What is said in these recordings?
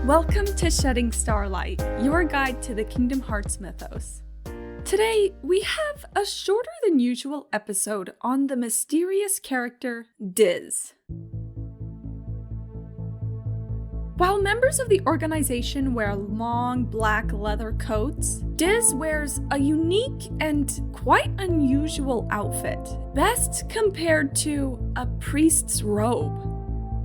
Welcome to Shedding Starlight, your guide to the Kingdom Hearts mythos. Today, we have a shorter than usual episode on the mysterious character DiZ. While members of the organization wear long black leather coats, DiZ wears a unique and quite unusual outfit, best compared to a priest's robe.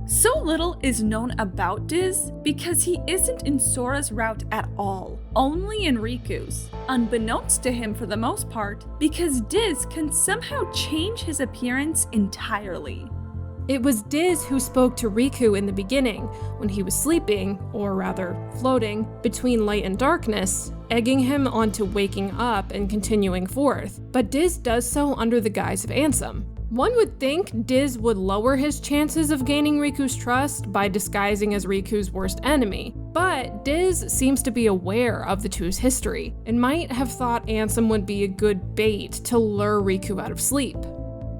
So little is known about DiZ because he isn't in Sora's route at all, only in Riku's, unbeknownst to him for the most part, because DiZ can somehow change his appearance entirely. It was DiZ who spoke to Riku in the beginning, when he was sleeping, or rather floating, between light and darkness, egging him onto waking up and continuing forth, but DiZ does so under the guise of Ansem. One would think DiZ would lower his chances of gaining Riku's trust by disguising as Riku's worst enemy, but DiZ seems to be aware of the two's history, and might have thought Ansem would be a good bait to lure Riku out of sleep.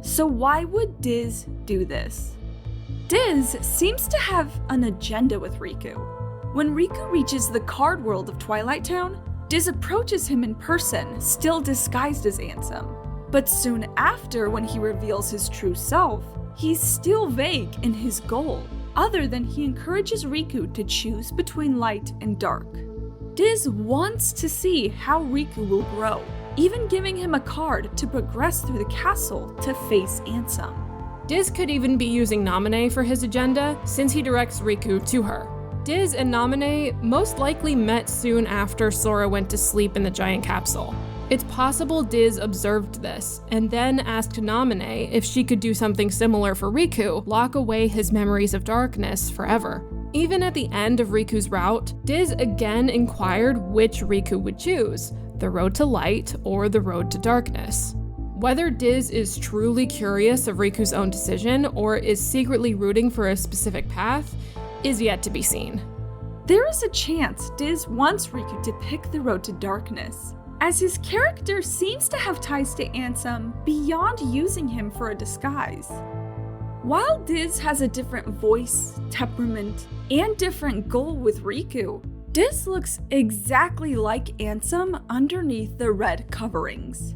So why would DiZ do this? DiZ seems to have an agenda with Riku. When Riku reaches the card world of Twilight Town, DiZ approaches him in person, still disguised as Ansem. But soon after, when he reveals his true self, he's still vague in his goal, other than he encourages Riku to choose between light and dark. DiZ wants to see how Riku will grow, even giving him a card to progress through the castle to face Ansem. DiZ could even be using Naminé for his agenda, since he directs Riku to her. DiZ and Naminé most likely met soon after Sora went to sleep in the giant capsule. It's possible DiZ observed this, and then asked Naminé if she could do something similar for Riku, lock away his memories of darkness forever. Even at the end of Riku's route, DiZ again inquired which Riku would choose, the road to light or the road to darkness. Whether DiZ is truly curious of Riku's own decision or is secretly rooting for a specific path is yet to be seen. There is a chance DiZ wants Riku to pick the road to darkness, as his character seems to have ties to Ansem beyond using him for a disguise. While DiZ has a different voice, temperament, and different goal with Riku, DiZ looks exactly like Ansem underneath the red coverings.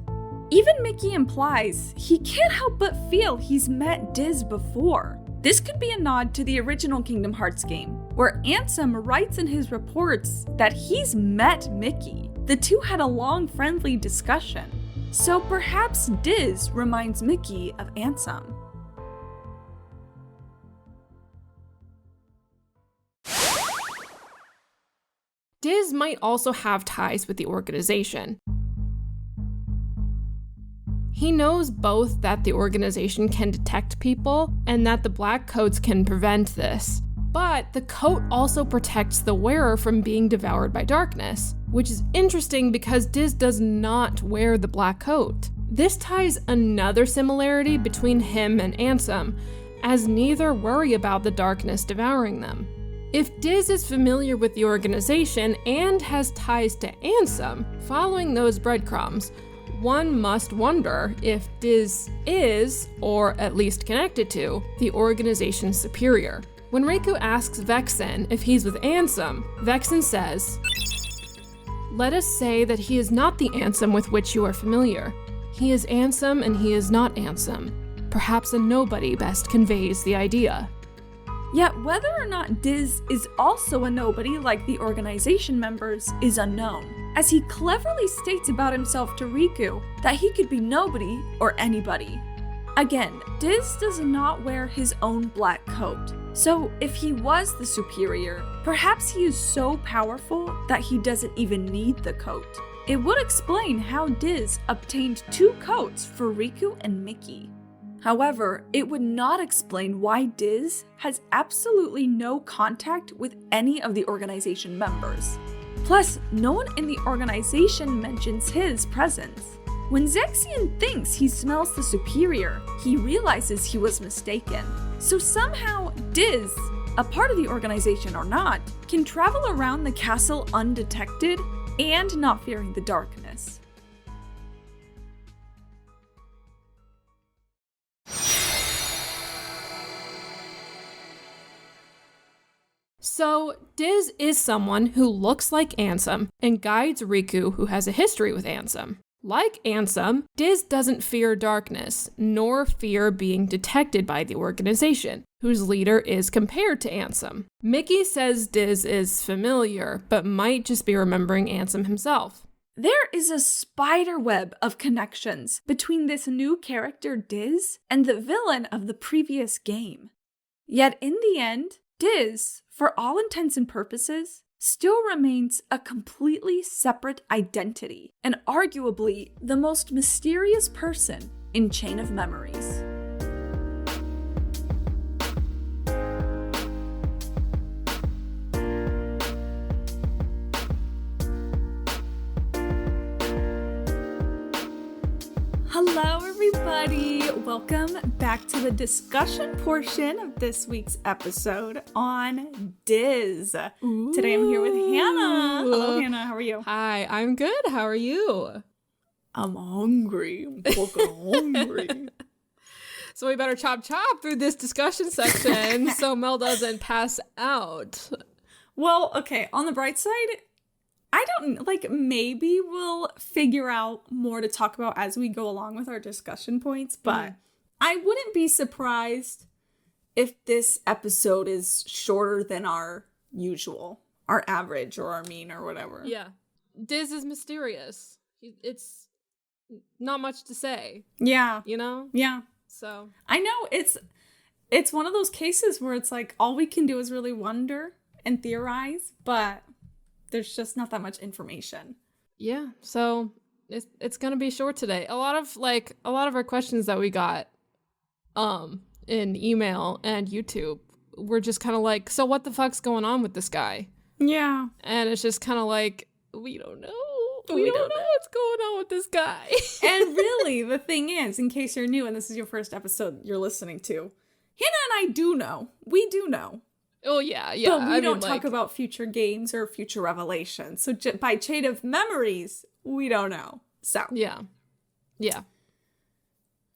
Even Mickey implies he can't help but feel he's met DiZ before. This could be a nod to the original Kingdom Hearts game, where Ansem writes in his reports that he's met Mickey. The two had a long, friendly discussion, so perhaps DiZ reminds Mickey of Ansem. DiZ might also have ties with the organization. He knows both that the organization can detect people and that the black coats can prevent this. But the coat also protects the wearer from being devoured by darkness, which is interesting because DiZ does not wear the black coat. This ties another similarity between him and Ansem, as neither worry about the darkness devouring them. If DiZ is familiar with the organization and has ties to Ansem, following those breadcrumbs, one must wonder if DiZ is, or at least connected to, the organization's superior. When Riku asks Vexen if he's with Ansem, Vexen says, "Let us say that he is not the Ansem with which you are familiar. He is Ansem and he is not Ansem. Perhaps a nobody best conveys the idea." Yet whether or not DiZ is also a nobody like the organization members is unknown, as he cleverly states about himself to Riku that he could be nobody or anybody. Again, DiZ does not wear his own black coat, so if he was the superior, perhaps he is so powerful that he doesn't even need the coat. It would explain how DiZ obtained two coats for Riku and Mickey. However, it would not explain why DiZ has absolutely no contact with any of the organization members. Plus, no one in the organization mentions his presence. When Zexion thinks he smells the superior, he realizes he was mistaken. So somehow, DiZ, a part of the organization or not, can travel around the castle undetected and not fearing the darkness. So, DiZ is someone who looks like Ansem and guides Riku, who has a history with Ansem. Like Ansem, DiZ doesn't fear darkness, nor fear being detected by the organization, whose leader is compared to Ansem. Mickey says DiZ is familiar, but might just be remembering Ansem himself. There is a spider web of connections between this new character DiZ and the villain of the previous game. Yet in the end, DiZ, for all intents and purposes, still remains a completely separate identity and arguably the most mysterious person in Chain of Memories. Hello, everybody. Welcome back to the discussion portion of this week's episode on DiZ. Ooh. Today I'm here with Hannah. Hello, Hannah. How are you? Hi, I'm good. How are you? I'm hungry. I'm fucking hungry. So we better chop through this discussion section so Mel doesn't pass out. Well, okay. On the bright side, I don't, maybe we'll figure out more to talk about as we go along with our discussion points, but I wouldn't be surprised if this episode is shorter than our usual, our average or our mean or whatever. Yeah. DiZ is mysterious. It's not much to say. Yeah. You know? Yeah. So. I know it's one of those cases where it's like all we can do is really wonder and theorize, but there's just not that much information. Yeah, so it's gonna be short today. A lot of our questions that we got in email and YouTube were just kind of like, so what the fuck's going on with this guy? Yeah. And it's just kind of like, we don't know. We don't know what's going on with this guy. And really, the thing is, in case you're new and this is your first episode you're listening to, Hannah and I do know. We do know. Oh, yeah. But we don't talk about future games or future revelations. So by Chain of Memories, we don't know. So. Yeah.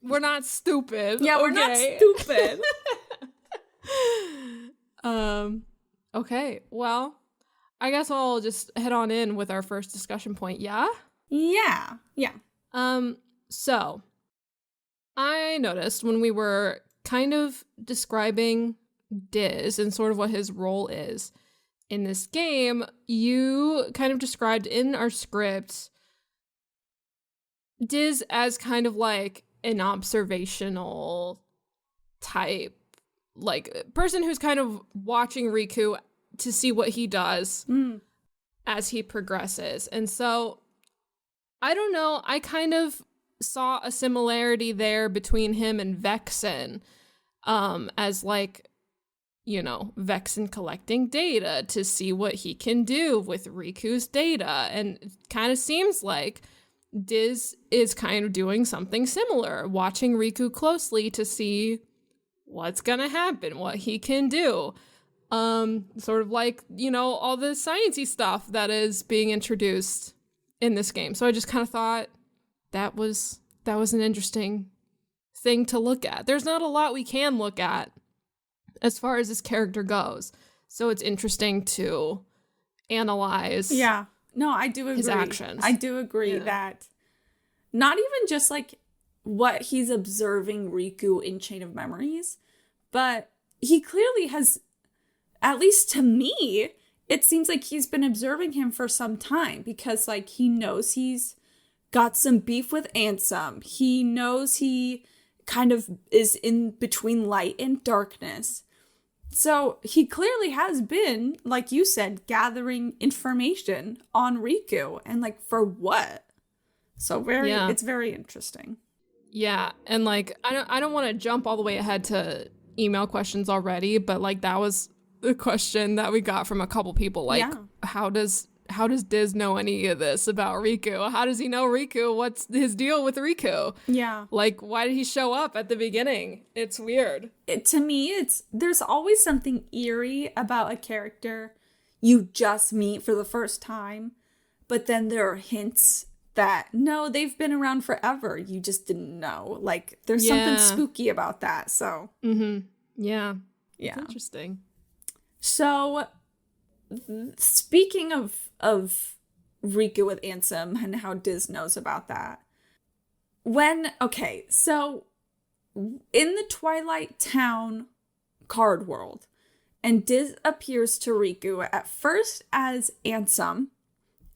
We're not stupid. Yeah, we're not stupid. Okay, well, I guess I'll just head on in with our first discussion point, yeah? Yeah. So, I noticed when we were kind of describing DiZ and sort of what his role is in this game, you kind of described in our script DiZ as kind of like an observational type, like person who's kind of watching Riku to see what he does as he progresses. And so, I don't know, I kind of saw a similarity there between him and Vexen, as like, you know, Vexen collecting data to see what he can do with Riku's data. And it kind of seems like DiZ is kind of doing something similar, watching Riku closely to see what's gonna happen, what he can do. Sort of like, you know, all the sciencey stuff that is being introduced in this game. So I just kind of thought that was an interesting thing to look at. There's not a lot we can look at as far as this character goes. So it's interesting to analyze. Yeah. No, I do agree. His actions. I do agree that not even just like what he's observing Riku in Chain of Memories, but he clearly has, at least to me, it seems like he's been observing him for some time because like he knows he's got some beef with Ansem. He knows he kind of is in between light and darkness. So he clearly has been, like you said, gathering information on Riku, and like for what? So it's very interesting. Yeah, and like I don't want to jump all the way ahead to email questions already, but like that was the question that we got from a couple people. Like, how does DiZ know any of this about Riku? How does he know Riku? What's his deal with Riku? Yeah. Like, why did he show up at the beginning? It's weird. To me, there's always something eerie about a character you just meet for the first time, but then there are hints that, no, they've been around forever. You just didn't know. Like, there's something spooky about that, so. Mm-hmm. Yeah. Yeah. That's interesting. So, speaking of Riku with Ansem and how Diz knows about that. So in the Twilight Town card world, and Diz appears to Riku at first as Ansem,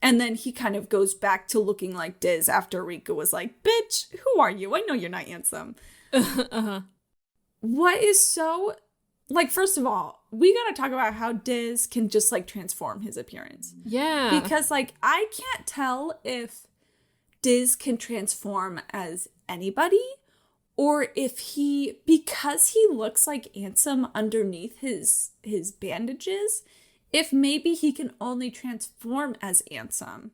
and then he kind of goes back to looking like Diz after Riku was like, bitch, who are you? I know you're not Ansem. Uh-huh. What is so... Like, first of all, we gotta talk about how Diz can just, like, transform his appearance. Yeah. Because, like, I can't tell if Diz can transform as anybody, or if because he looks like Ansem underneath his bandages, if maybe he can only transform as Ansem.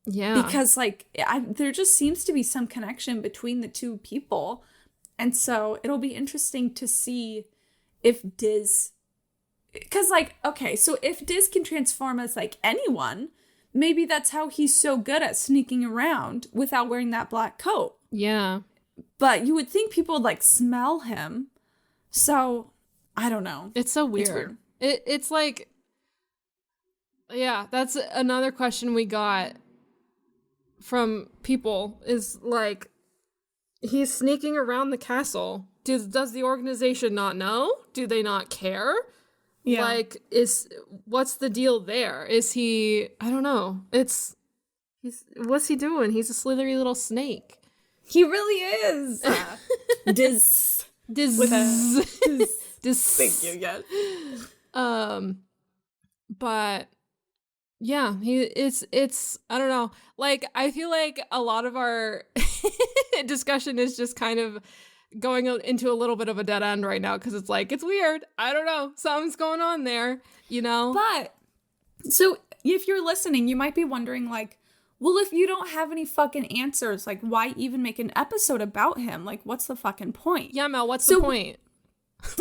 Yeah. Because, like, there just seems to be some connection between the two people. And so it'll be interesting to see if Diz... Because, like, okay, so if Diz can transform as, like, anyone, maybe that's how he's so good at sneaking around without wearing that black coat. Yeah. But you would think people would, like, smell him. So, I don't know. It's so weird. It's weird. It's like... Yeah, that's another question we got from people is, like, he's sneaking around the castle. Does the organization not know? Do they not care? Yeah. Like, what's the deal there? Is he, I don't know. What's he doing? He's a slithery little snake. He really is. Diz. With a Diz. Thank you, yes. But yeah, it's I don't know. Like, I feel like a lot of our discussion is just kind of going into a little bit of a dead end right now, because it's like, it's weird. I don't know. Something's going on there, you know? But, so if you're listening, you might be wondering, like, well, if you don't have any fucking answers, like, why even make an episode about him? Like, what's the fucking point? Yeah, Mel, what's the point?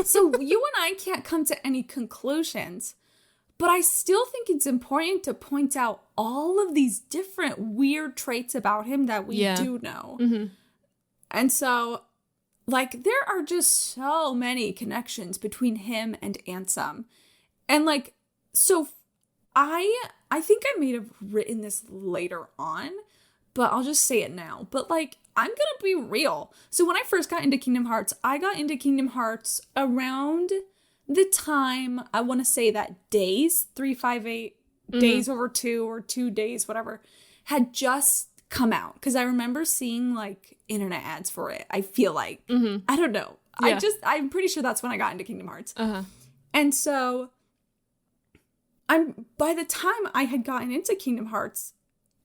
So you and I can't come to any conclusions, but I still think it's important to point out all of these different weird traits about him that we do know. Mm-hmm. And so, like, there are just so many connections between him and Ansem. And, like, so I think I may have written this later on, but I'll just say it now. But, like, I'm gonna be real. So when I first got into Kingdom Hearts, I got into Kingdom Hearts around the time, I want to say that Days, 358, Days over 2 or 2 days, whatever, had just come out. Because I remember seeing, like, internet ads for it, I feel like. I don't know. Yeah. I'm pretty sure that's when I got into Kingdom Hearts. And so, by the time I had gotten into Kingdom Hearts,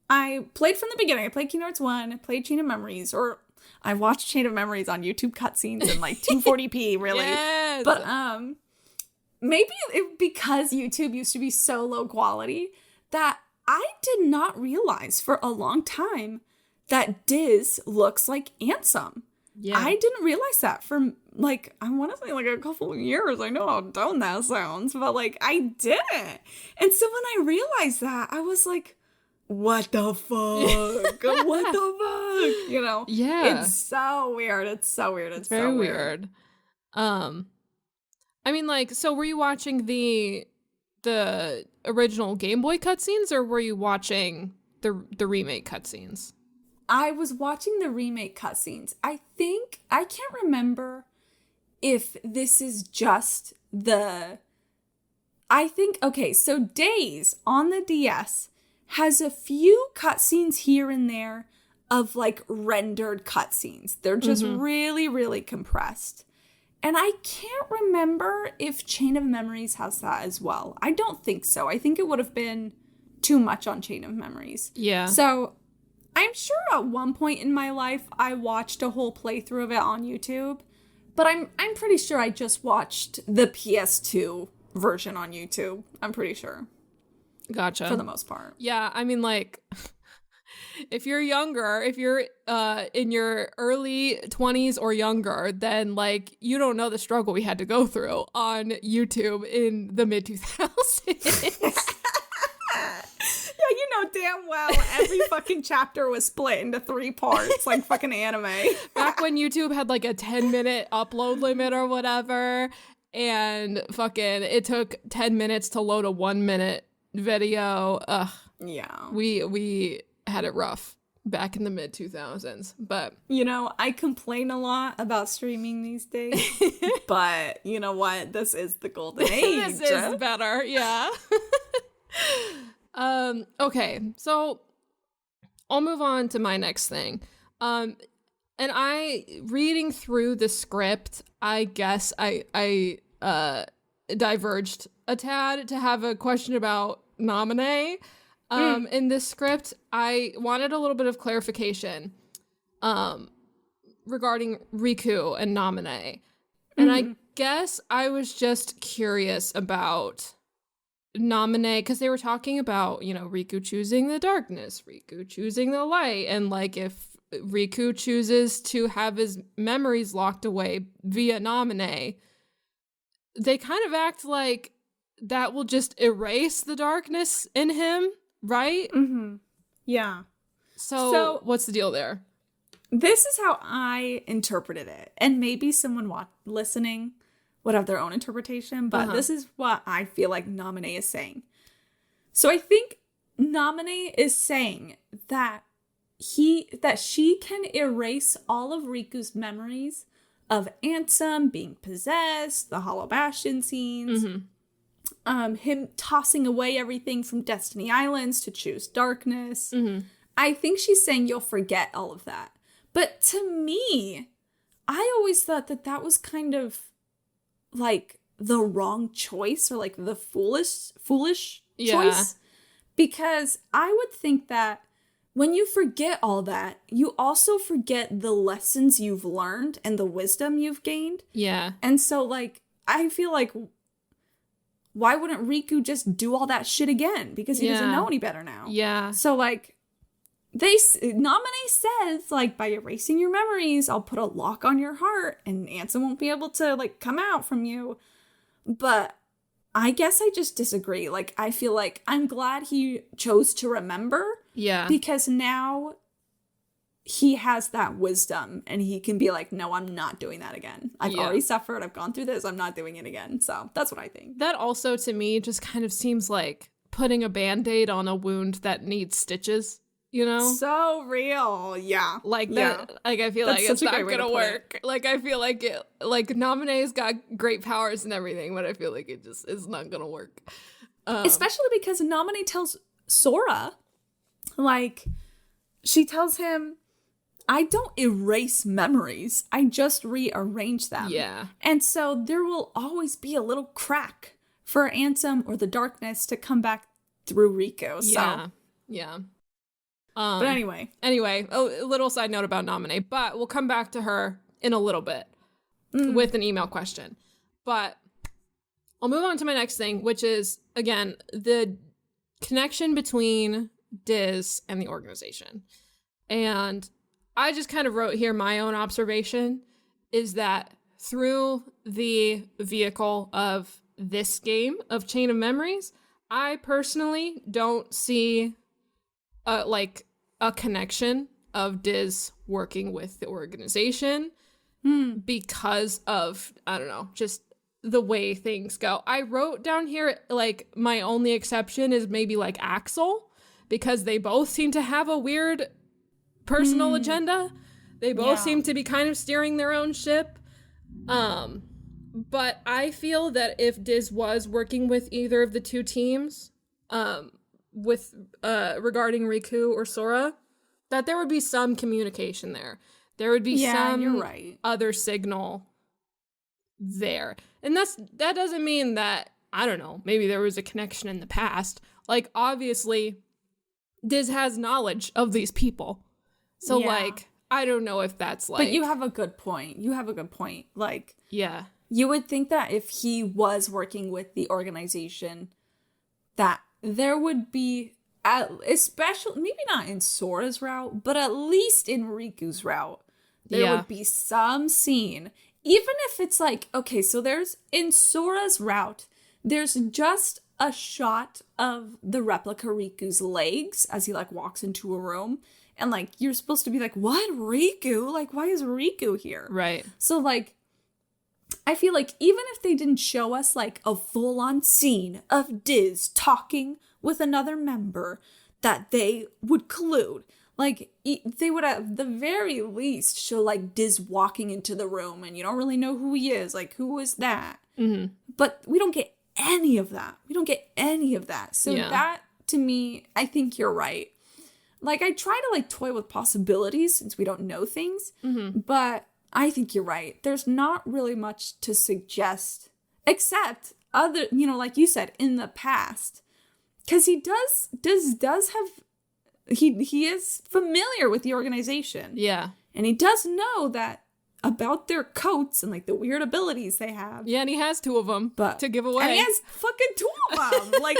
I played from the beginning. I played Kingdom Hearts 1, I played Chain of Memories, or I watched Chain of Memories on YouTube cutscenes in, like, 240p, really. Yes. But, maybe because YouTube used to be so low quality that I did not realize for a long time that Diz looks like Ansem. Yeah. I didn't realize that for, like, I want to say, like, a couple of years. I know how dumb that sounds, but, like, I didn't. And so when I realized that, I was like, what the fuck? What the fuck? You know? Yeah. It's so weird. It's so weird. It's very so weird. I mean, like, so were you watching the original Game Boy cutscenes, or were you watching the remake cutscenes? I was watching the remake cutscenes. I can't remember if this is just okay, so Days on the DS has a few cutscenes here and there of, like, rendered cutscenes. They're just really, really compressed. And I can't remember if Chain of Memories has that as well. I don't think so. I think it would have been too much on Chain of Memories. Yeah. So I'm sure at one point in my life I watched a whole playthrough of it on YouTube. But I'm pretty sure I just watched the PS2 version on YouTube. I'm pretty sure. Gotcha. For the most part. Yeah, I mean, like, if you're younger, if you're in your early 20s or younger, then, like, you don't know the struggle we had to go through on YouTube in the mid-2000s. Yeah, you know damn well every fucking chapter was split into 3 parts, like fucking anime. Back when YouTube had, like, a 10-minute upload limit or whatever. and fucking it took 10 minutes to load a 1 minute video. Ugh. Yeah. We had it rough back in the mid 2000s, but you know, I complain a lot about streaming these days, but you know what? This is the golden age. This is better. Yeah. Okay, so I'll move on to my next thing. And reading through the script, I guess I diverged a tad to have a question about Nominee. In this script, I wanted a little bit of clarification regarding Riku and Nominee. And I guess I was just curious about Nominee, because they were talking about, you know, Riku choosing the darkness, Riku choosing the light, and like if Riku chooses to have his memories locked away via Nominee, they kind of act like that will just erase the darkness in him, right? Mm-hmm. Yeah. So what's the deal there? This is how I interpreted it, and maybe someone listening would have their own interpretation, but this is what I feel like Nominee is saying. So I think Nominee is saying that she can erase all of Riku's memories of Ansem being possessed, the Hollow Bastion scenes, him tossing away everything from Destiny Islands to choose darkness. I think she's saying you'll forget all of that. But to me, I always thought that was kind of like the wrong choice, or like the foolish choice, because I would think that when you forget all that, you also forget the lessons you've learned and the wisdom you've gained. Yeah. And so like I feel like, why wouldn't Riku just do all that shit again, because he doesn't know any better now? Yeah. So like Nominee says, like, by erasing your memories, I'll put a lock on your heart and Ansem won't be able to, like, come out from you. But I guess I just disagree. Like, I feel like I'm glad he chose to remember. Yeah. Because now he has that wisdom and he can be like, no, I'm not doing that again. I've already suffered. I've gone through this. I'm not doing it again. So that's what I think. That also, to me, just kind of seems like putting a Band-Aid on a wound that needs stitches. You know? So real. Yeah. Like that. Like, I feel like it's not gonna work. Like, I feel like it, like, Nominee's got great powers and everything, but I feel like it just is not gonna work. Especially because Nominee tells Sora, like, she tells him, I don't erase memories. I just rearrange them. Yeah. And so there will always be a little crack for Ansem or the darkness to come back through Riku. So. Yeah. But anyway, a little side note about Nominee, but we'll come back to her in a little bit with an email question. But I'll move on to my next thing, which is, again, the connection between DiZ and the organization. And I just kind of wrote here my own observation is that through the vehicle of this game of Chain of Memories, I personally don't see like a connection of DiZ working with the organization because of, I don't know, just the way things go. I wrote down here, like, my only exception is maybe like Axel, because they both seem to have a weird personal agenda. They both seem to be kind of steering their own ship. But I feel that if DiZ was working with either of the two teams, with regarding Riku or Sora, that there would be some communication there. There would be some you're right. other signal there. And that doesn't mean that, I don't know, maybe there was a connection in the past. Like, obviously, DiZ has knowledge of these people. So, like, I don't know if that's like... But you have a good point. Like, yeah. You would think that if he was working with the organization, that there would be, especially, maybe not in Sora's route, but at least in Riku's route, there would be some scene, even if it's like, okay, so in Sora's route, there's just a shot of the replica Riku's legs as he, like, walks into a room, and, like, you're supposed to be like, what, Riku? Like, why is Riku here? Right. So, like, I feel like even if they didn't show us like a full-on scene of Diz talking with another member that they would collude, like they would at the very least show like Diz walking into the room and you don't really know who he is, like who is that? Mm-hmm. But we don't get any of that. So that, to me, I think you're right. Like, I try to like toy with possibilities since we don't know things, but I think you're right. There's not really much to suggest except other, like you said, in the past. Because Diz does have, he is familiar with the organization. Yeah. And he does know that about their coats and like the weird abilities they have. Yeah, and he has 2 of them to give away. And he has fucking 2 of them. Like,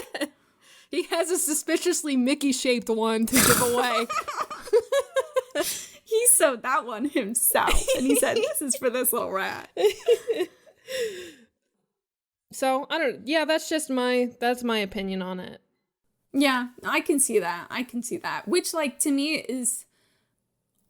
he has a suspiciously Mickey-shaped one to give away. He sewed that one himself, and he said, "This is for this little rat." So that's my opinion on it. Yeah, I can see that. Which, like, to me is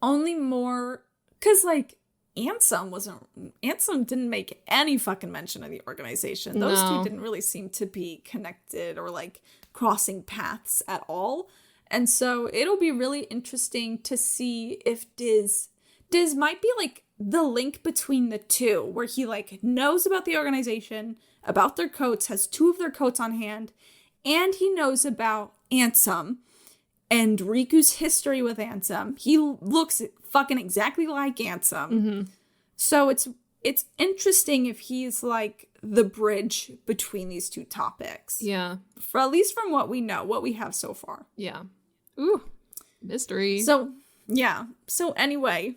only more because, like, Ansem didn't make any fucking mention of the organization. Those two didn't really seem to be connected or like crossing paths at all. And so it'll be really interesting to see if Diz might be like the link between the two, where he like knows about the organization, about their coats, has 2 of their coats on hand, and he knows about Ansem and Riku's history with Ansem. He looks fucking exactly like Ansem. Mm-hmm. So it's interesting if he's like the bridge between these 2 topics. Yeah. For at least from what we know, what we have so far. Yeah. Ooh, mystery. So, yeah. So anyway,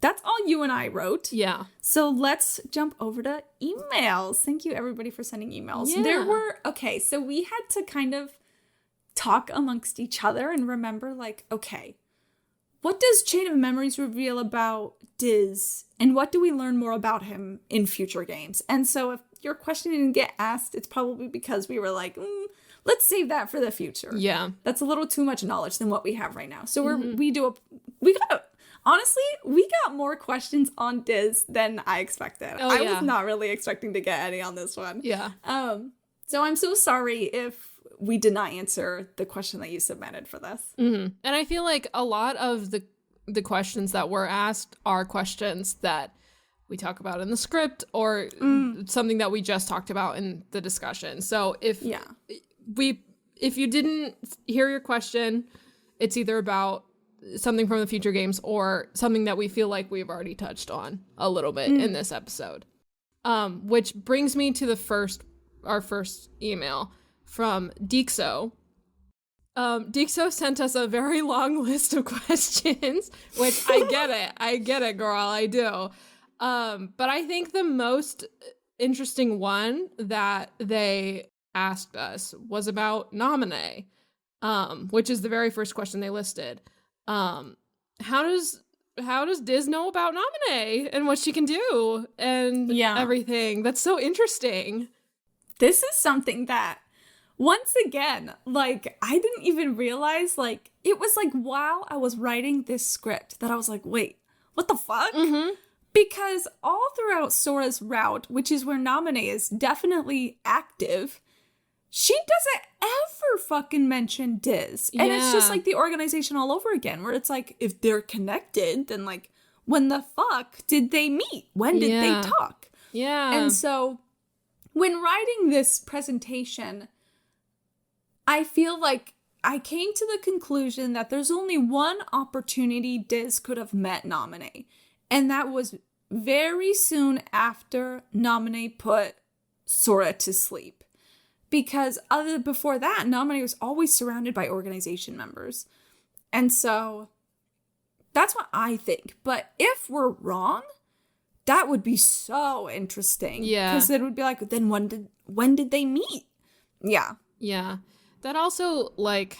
that's all you and I wrote. Yeah. So let's jump over to emails. Thank you everybody for sending emails. Yeah. So we had to kind of talk amongst each other and remember like, okay, what does Chain of Memories reveal about Diz, and what do we learn more about him in future games? And so if your question didn't get asked, it's probably because we were like, let's save that for the future. Yeah. That's a little too much knowledge than what we have right now. So honestly, we got more questions on Diz than I expected. Oh, I was not really expecting to get any on this one. Yeah. So I'm so sorry if we did not answer the question that you submitted for this. Mm-hmm. And I feel like a lot of the questions that were asked are questions that we talk about in the script or something that we just talked about in the discussion. So if you didn't hear your question, it's either about something from the future games or something that we feel like we've already touched on a little bit in this episode. Which brings me to our first email from Dyxo. Dyxo sent us a very long list of questions, which I get it, girl, I do. But I think the most interesting one that they asked us was about Naminé, which is the very first question they listed. How does Diz know about Naminé and what she can do and everything? That's so interesting. This is something that, once again, like, I didn't even realize, like, it was like while I was writing this script that I was like, wait, what the fuck? Mm-hmm. Because all throughout Sora's route, which is where Naminé is definitely active, she doesn't ever fucking mention Diz. And it's just like the organization all over again, where it's like, if they're connected, then like, when the fuck did they meet? When did they talk? Yeah. And so when writing this presentation, I feel like I came to the conclusion that there's only one opportunity Diz could have met Naminé. And that was very soon after Naminé put Sora to sleep. Because before that, Naminé was always surrounded by organization members. And so that's what I think. But if we're wrong, that would be so interesting. Yeah. Because it would be like, then when did they meet? Yeah. Yeah. That also, like,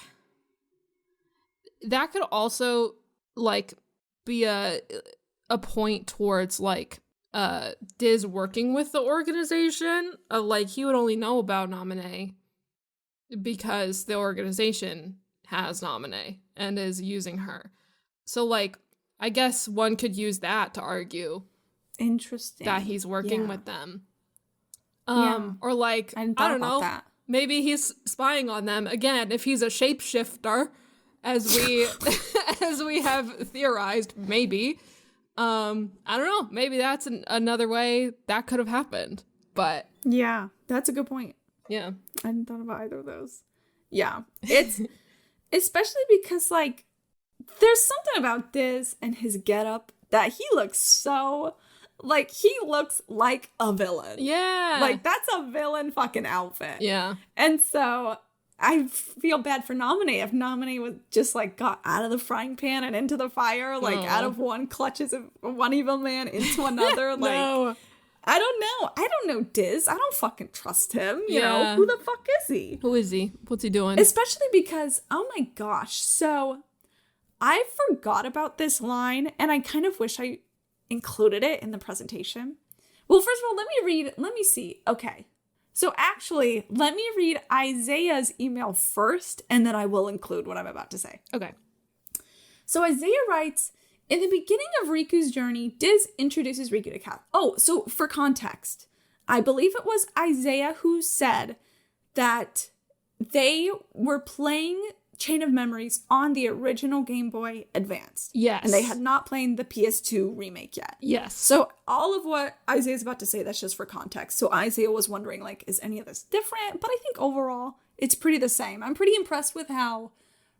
that could also, like, be a point towards, like, Diz working with the organization. Like, he would only know about Naminé because the organization has Naminé and is using her. So, like, I guess one could use that to argue Interesting. that he's working with them. Yeah. Or like, I don't know, maybe he's spying on them. Again, if he's a shapeshifter, as we as we have theorized, maybe. I don't know. Maybe that's another way that could have happened. But yeah, that's a good point. Yeah. I hadn't thought about either of those. Yeah. It's especially because like there's something about Diz and his getup that he looks so like he looks like a villain. Yeah. Like that's a villain fucking outfit. Yeah. And so I feel bad for Nominee if Nominee was just like got out of the frying pan and into the fire, like out of one clutches of one evil man into another. Like No. I don't know Diz. I don't fucking trust him. You know, who the fuck is he? Who is he? What's he doing? Especially because, oh my gosh. So I forgot about this line and I kind of wish I included it in the presentation. Well, first of all, let me see. Okay. So actually, let me read Isaiah's email first, and then I will include what I'm about to say. Okay. So Isaiah writes, in the beginning of Riku's journey, Diz introduces Riku to Kat. Oh, so for context, I believe it was Isaiah who said that they were playing Chain of Memories on the original Game Boy Advance. Yes. And they had not played the PS2 remake yet. Yes. So all of what Isaiah's about to say, that's just for context. So Isaiah was wondering, like, is any of this different? But I think overall, it's pretty the same. I'm pretty impressed with how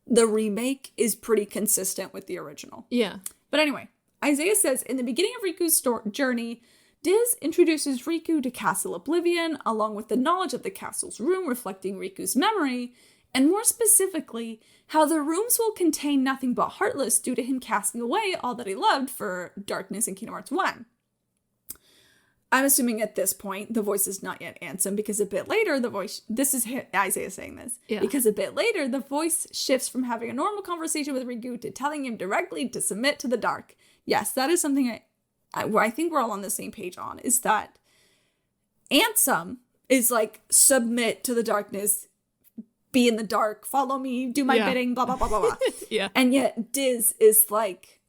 the remake is pretty consistent with the original. Yeah. But anyway, Isaiah says, in the beginning of Riku's journey, Diz introduces Riku to Castle Oblivion, along with the knowledge of the castle's room reflecting Riku's memory, and more specifically, how the rooms will contain nothing but Heartless due to him casting away all that he loved for Darkness in Kingdom Hearts 1. I'm assuming at this point, the voice is not yet Ansem, because a bit later, this is Isaiah saying this, because a bit later, the voice shifts from having a normal conversation with Riku to telling him directly to submit to the dark. Yes, that is something I think we're all on the same page on, is that Ansem is like, submit to the darkness, be in the dark, follow me, do my bidding, blah, blah, blah, blah, blah. Yeah. And yet Diz is like,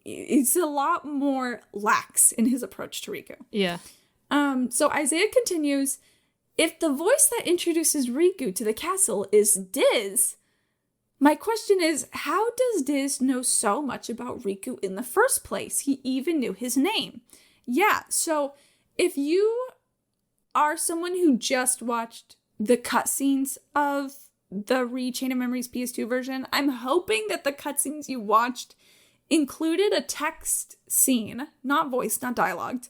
he's a lot more lax in his approach to Riku. Yeah. So Isaiah continues, if the voice that introduces Riku to the castle is Diz, my question is, how does Diz know so much about Riku in the first place? He even knew his name. Yeah, so if you are someone who just watched the cutscenes of the Chain of Memories PS2 version, I'm hoping that the cutscenes you watched included a text scene, not voice, not dialogued,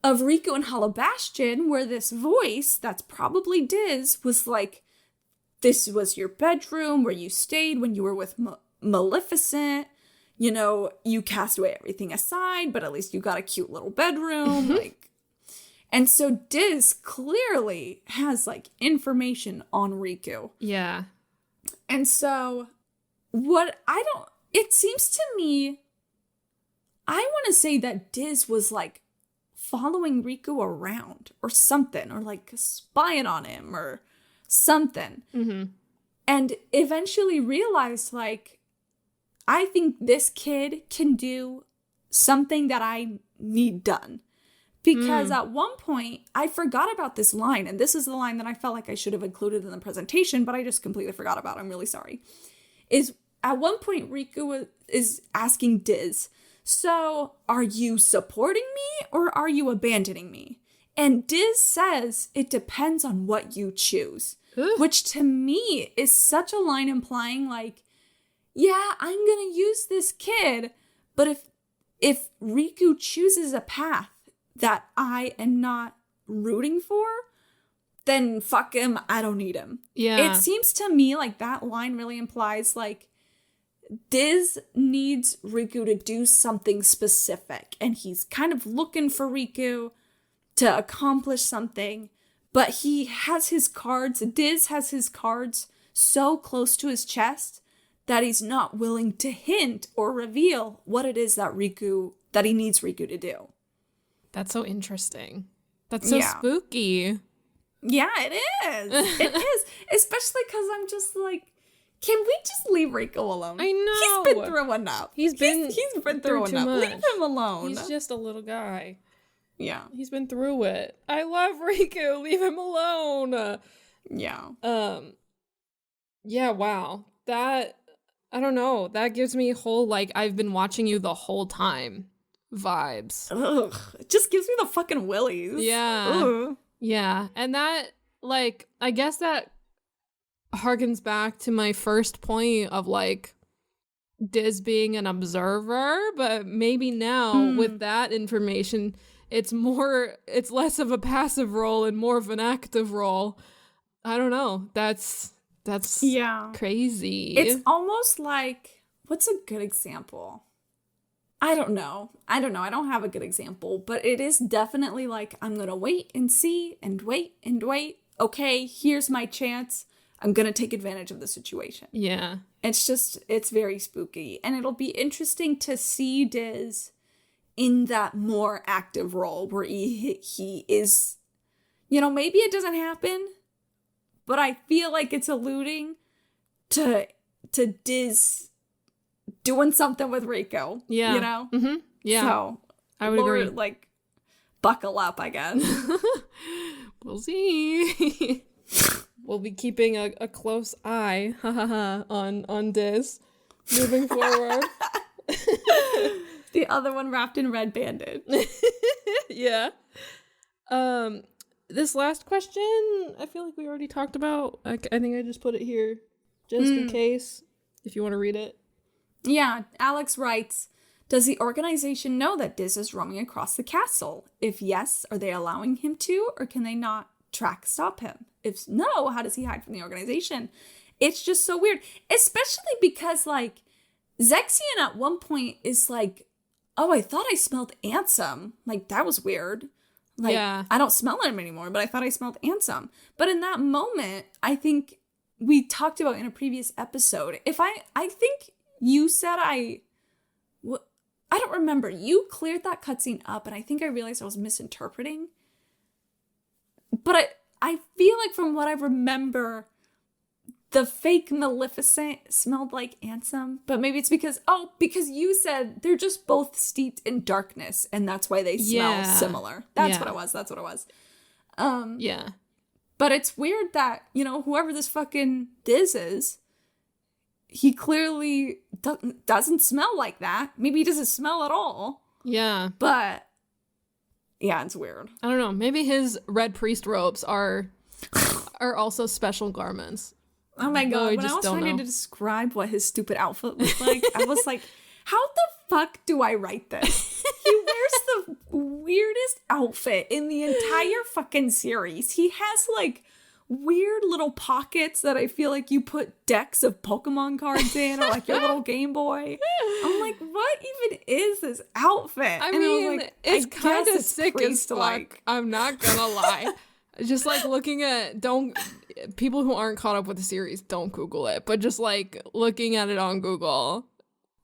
of Riku and Hollow Bastion, where this voice, that's probably Diz, was like, this was your bedroom where you stayed when you were with Maleficent. You know, you cast away everything aside, but at least you got a cute little bedroom. Like, and so Diz clearly has like information on Riku. Yeah. And so it seems to me, I want to say that Diz was like following Riku around or something, or like spying on him or something. Mm-hmm. And eventually realized, like, I think this kid can do something that I need done. Because at one point, I forgot about this line, and this is the line that I felt like I should have included in the presentation, but I just completely forgot about. I'm really sorry. Is at one point, Riku is asking Diz, so are you supporting me or are you abandoning me? And Diz says it depends on what you choose. Ooh. Which to me is such a line implying like, yeah, I'm going to use this kid, but if Riku chooses a path that I am not rooting for, then fuck him, I don't need him. Yeah. It seems to me like that line really implies like Diz needs Riku to do something specific, and he's kind of looking for Riku to accomplish something, but he has his cards, Diz has his cards so close to his chest that he's not willing to hint or reveal what it is that he needs Riku to do. That's so interesting. That's so spooky. Yeah, it is. It is. Especially because I'm just like, Can we just leave Rico alone? I know. He's been through enough. He's been through too enough. much. Leave him alone. He's just a little guy. Yeah. He's been through it. I love Riku. Leave him alone. Yeah. Yeah, wow. That, I don't know. That gives me whole, like, I've been watching you the whole time vibes. Ugh. It just gives me the fucking willies. Yeah. Ugh. Yeah. And that, like, I guess that harkens back to my first point of, like, Diz being an observer, but maybe now with that information, it's less of a passive role and more of an active role. I don't know. That's crazy. It's almost like, what's a good example? I don't know. I don't have a good example, but it is definitely like, I'm going to wait and see and wait and wait. Okay, here's my chance. I'm going to take advantage of the situation. Yeah. It's very spooky. And it'll be interesting to see Diz in that more active role where he is, maybe it doesn't happen, but I feel like it's alluding to Diz doing something with Rico. Yeah. Mm-hmm. Yeah. So I would agree. Like, buckle up, I guess. We'll see. We'll be keeping a close eye on Diz moving forward. The other one wrapped in red bandage. Yeah. This last question, I feel like we already talked about. I think I just put it here just in case, if you want to read it. Yeah, Alex writes, does the organization know that Diz is roaming across the castle? If yes, are they allowing him to, or can they not stop him? If no, how does he hide from the organization? It's just so weird, especially because, like, Zexion at one point is like, oh, I thought I smelled Ansem. Like, that was weird. Like, yeah. I don't smell him anymore, but I thought I smelled Ansem. But in that moment, I think we talked about in a previous episode, I think you said I don't remember. You cleared that cutscene up, and I think I realized I was misinterpreting. But I feel like from what I remember, the fake Maleficent smelled like Ansem. But maybe it's because you said they're just both steeped in darkness, and that's why they smell similar. That's what it was. Yeah. But it's weird that, whoever this fucking Diz is, he clearly doesn't smell like that. Maybe he doesn't smell at all. Yeah. But, yeah, it's weird. I don't know. Maybe his red priest robes are also special garments. Oh my god, when I was trying to describe what his stupid outfit looked like, I was like, how the fuck do I write this? He wears the weirdest outfit in the entire fucking series. He has, like, weird little pockets that I feel like you put decks of Pokemon cards in, or like your little Game Boy. I'm like, what even is this outfit? I mean, like, it's kind of sick as fuck. Like, I'm not gonna lie. Just like looking at, people who aren't caught up with the series, don't Google it, but just like looking at it on Google,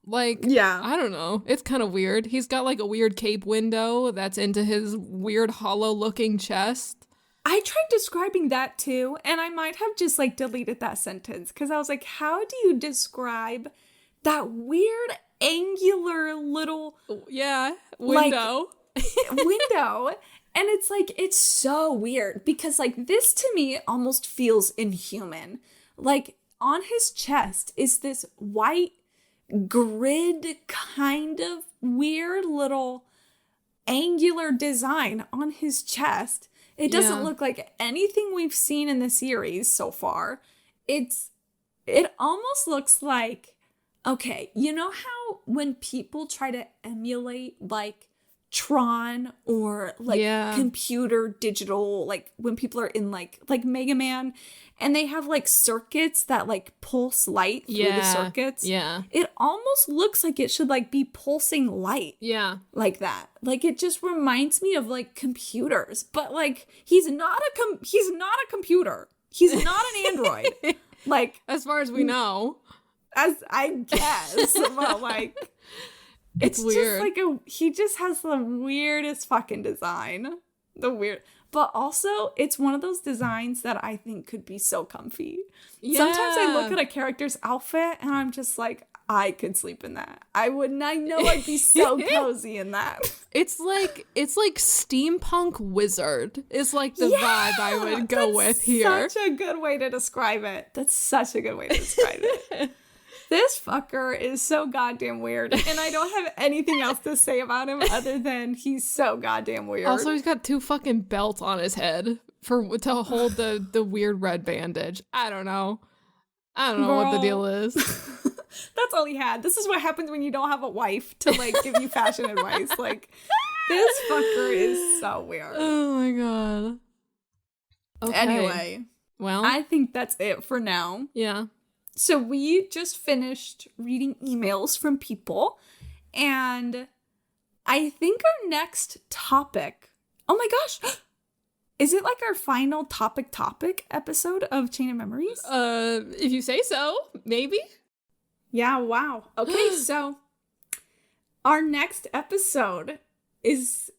like, yeah, I don't know. It's kind of weird. He's got like a weird cape window that's into his weird hollow looking chest. I tried describing that too, and I might have just like deleted that sentence because I was like, how do you describe that weird angular little window? Window. And it's like, it's so weird because like this to me almost feels inhuman. Like on his chest is this white grid kind of weird little angular design on his chest. It doesn't look like anything we've seen in the series so far. It almost looks like, okay, you know how when people try to emulate like Tron or like computer digital, like when people are in like Mega Man and they have like circuits that like pulse light through the circuits. Yeah. It almost looks like it should like be pulsing light. Yeah. Like that. Like it just reminds me of like computers, but like he's not a computer. He's not an android. Like as far as we know. As I guess. But like it's weird. Just like he just has the weirdest fucking design. But also, it's one of those designs that I think could be so comfy. Yeah. Sometimes I look at a character's outfit and I'm just like, I could sleep in that. I know I'd be so cozy in that. It's like steampunk wizard is like the vibe I would go with here. Such a good way to describe it. That's such a good way to describe it. This fucker is so goddamn weird, and I don't have anything else to say about him other than he's so goddamn weird. Also, he's got 2 fucking belts on his head to hold the weird red bandage. I don't know what the deal is. That's all he had. This is what happens when you don't have a wife to like give you fashion advice. Like, this fucker is so weird. Oh my god. Okay. Anyway, well, I think that's it for now. Yeah. So we just finished reading emails from people, and I think our next topic, oh my gosh, is it like our final topic episode of Chain of Memories? If you say so, maybe. Yeah, wow. Okay, so our next episode is,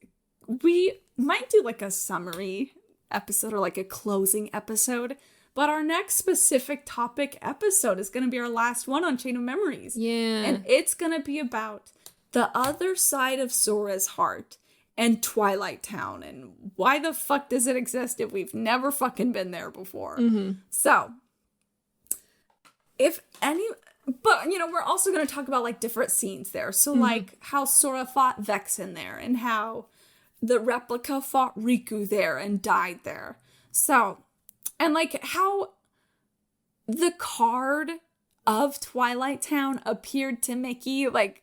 we might do like a summary episode or like a closing episode. But our next specific topic episode is going to be our last one on Chain of Memories. Yeah. And it's going to be about the other side of Sora's heart and Twilight Town. And why the fuck does it exist if we've never fucking been there before? Mm-hmm. So, but, we're also going to talk about, like, different scenes there. So, like, how Sora fought Vex in there and how the replica fought Riku there and died there. So, and, like, how the card of Twilight Town appeared to Mickey, like,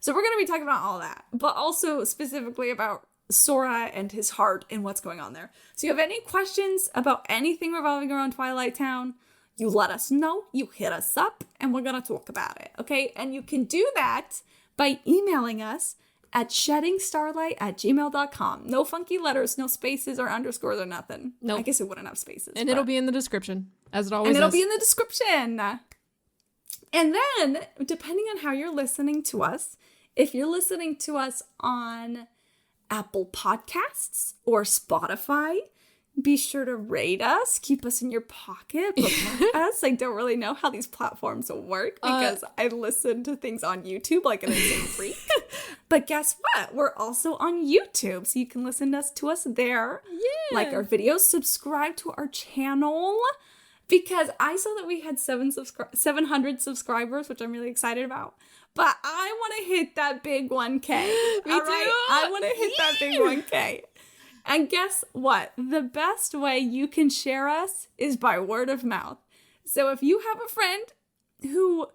so we're going to be talking about all that, but also specifically about Sora and his heart and what's going on there. So you have any questions about anything revolving around Twilight Town, you let us know, you hit us up, and we're going to talk about it, okay? And you can do that by emailing us at sheddingstarlight@gmail.com. No funky letters, no spaces or underscores or nothing. Nope. I guess it wouldn't have spaces. And it'll be in the description, as it always is. And it'll be in the description. And then, depending on how you're listening to us, if you're listening to us on Apple Podcasts or Spotify, be sure to rate us, keep us in your pocket, bookmark us. I don't really know how these platforms work because I listen to things on YouTube like an insane freak. But guess what? We're also on YouTube, so you can listen to us there. Yeah. Like our videos, subscribe to our channel. Because I saw that we had 700 subscribers, which I'm really excited about. But I want to hit that big 1K. Me too. I want to hit that big 1K. And guess what? The best way you can share us is by word of mouth. So if you have a friend who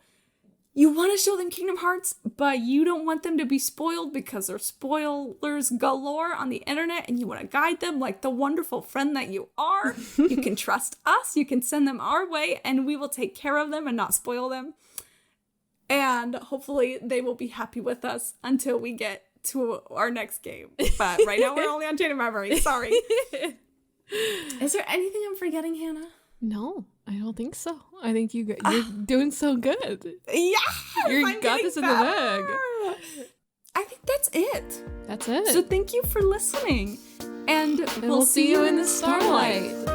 you want to show them Kingdom Hearts, but you don't want them to be spoiled because there's spoilers galore on the internet and you want to guide them like the wonderful friend that you are, you can trust us, you can send them our way, and we will take care of them and not spoil them. And hopefully they will be happy with us until we get to our next game. But right now we're only on Chain of Memories. Sorry. Is there anything I'm forgetting, Hannah? No, I don't think so. I think you're doing so good. Yeah, You got this in the bag. I think that's it. That's it. So thank you for listening. And we'll see you in the starlight.